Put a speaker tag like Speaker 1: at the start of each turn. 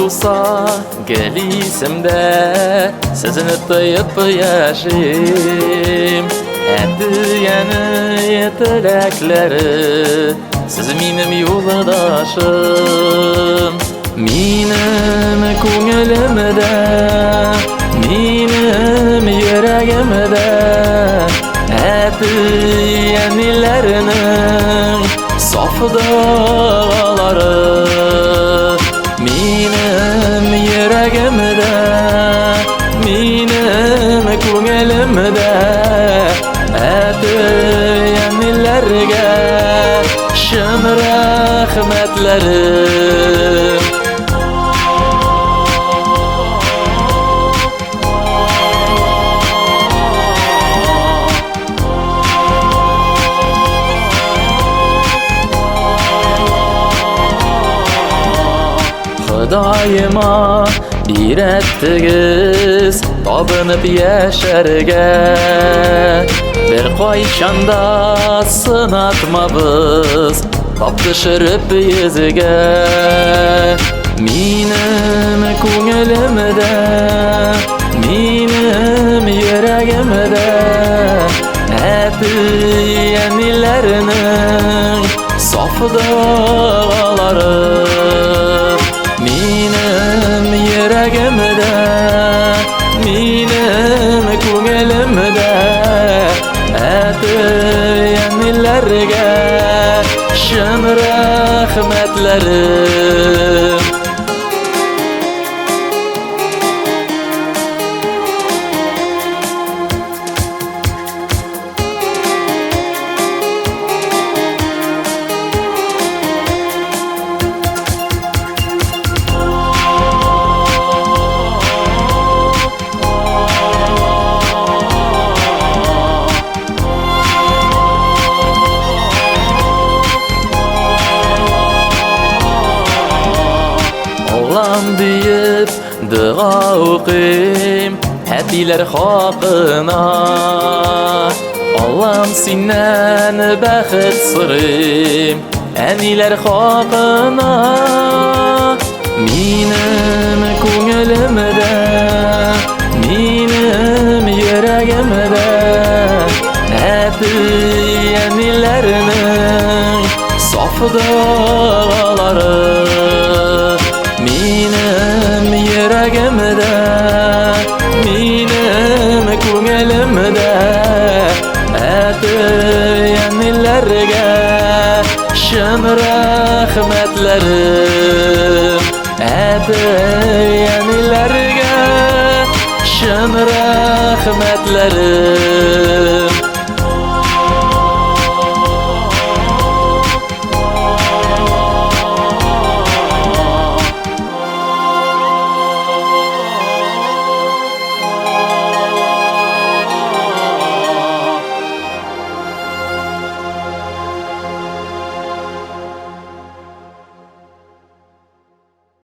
Speaker 1: bulsa gelisimde sizni tayıp yaşayım. Әдіяні тіләклері сіз менім yoldaşım. Менім көңілімді, менім yüreğimdə әдіянілерінің saf dağları. Менім yüreğimdə, menim көңілімdə әдіянілерге шын рахметлерім. Xudayıma үйреттіңіз табынып яшәргә. Bir қайшанда сынатмабыз тап төшереп йөзегә. Минем күңелемдә, минем йөрәгемдә әтияниләрнең саф дәгъалары. Минем yüreğimdə, menim көңелемdə әтияниләргә шын рахметлерім. Allah'ım deyip dua okuyayım әтилер хакына. Allah'ım senden бәхет сорыйм әниләр хакына. Минем күңелемдә, минем йөрәгемдә әтияниләрнең саф дәгъалары. Минем yüreğimdə, минем күңелемдә әтияниләргә шын рахметлерім. Әтияниләргә шын рахметлерім.